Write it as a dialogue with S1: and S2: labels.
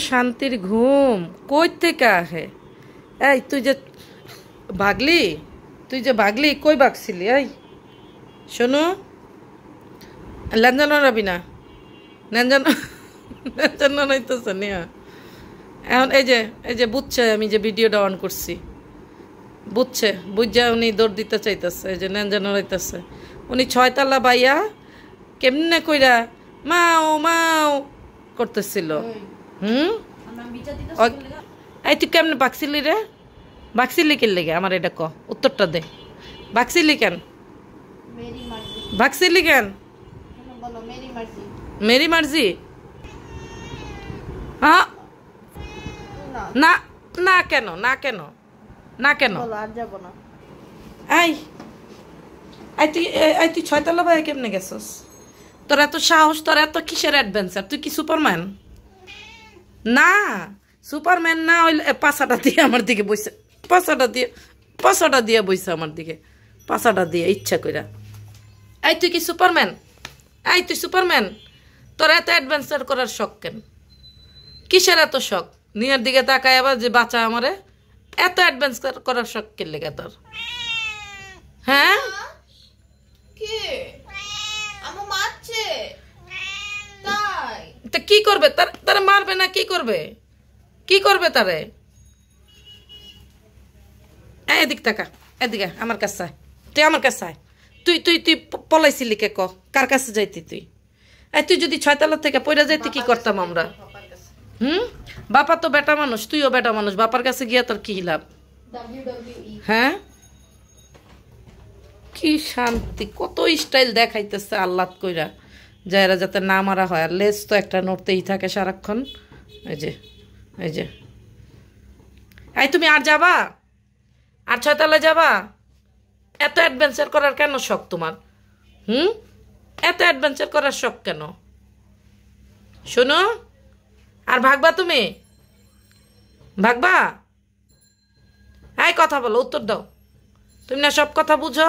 S1: শান্তির ঘুম কই থেকে আহে? এই তুই যে ভাগলি কই ভাগছিলি? এই শোনো, লেনজানো রাবি না, লেনজানো নাইতেছে নিয়া। এখন এই যে বুঝছে আমি যে ভিডিওটা অন করছি, বুঝছে, বুঝা উনি দৌড় দিতে চাইতেছে, এই যে লেনজানো রাইতেছে। উনি 6 তলা বাইয়া কেমনে কইরা মাও মাও করতেছিল। এই তুই কেমনে বাকছিলি রে? বাকছিলি কেন লেগে? আমার এটা ক, উত্তরটা দে। বাকছিলি কেন? বাকছিলি কেন? মেরি মার্জি? হ্যাঁ, না না কেন, না কেন, না কেন? এই তুই 6 তলা ভাই কেমনে গেছস? তোর এত সাহস, তোর এত কিসের অ্যাডভেঞ্চার? তুই কি সুপারম্যান? না, সুপারম্যান না হইলে পাছাটা দিয়ে আমার দিকে বইছে, পাছাটা দিয়ে বইছে আমার দিকে, পাছাটা দিয়ে ইচ্ছা কইরা। এই তুই কি সুপারম্যান? এই তুই সুপারম্যান? তোর এত অ্যাডভেঞ্চার করার শখ কেন? কিসের এত শখ? নিয়ের দিকে তাকায় আবার যে বাঁচা আমারে, এত অ্যাডভেঞ্চার করার শখ কে লেগে তোর? হ্যাঁ, তা কি করবে? তারে মারবে না কি করবে? কি করবে তারে? এদিক তাকা, এদিকে আমার কাছে আয়, তুই আমার কাছে আয়। তুই তুই তুই পলাইছিলি কে? কার কাছে যাইতি তুই? তুই যদি 6 তলা থেকে পড়ে যাইতি কি করতাম আমরা? বাপা তো বেটা মানুষ, তুইও বেটা মানুষ, বাপার কাছে গিয়া তোর কি লাভ? হ্যাঁ, কি শান্তি, কত স্টাইল দেখাইতেছে আল্লাহ কইরা, যাইরা যাতে না মারা হয়। আর লেজ তো একটা নড়তেই থাকে সারাক্ষণ। এই যে এই তুমি আর যাবা? আর 6 তলায় যাবা? এত অ্যাডভেঞ্চার করার কেন শখ তোমার? এত অ্যাডভেঞ্চার করার শখ কেন? শোনো, আর ভাগবা তুমি? ভাগবা? এই কথা বলো, উত্তর দাও। তুমি না সব কথা বুঝো?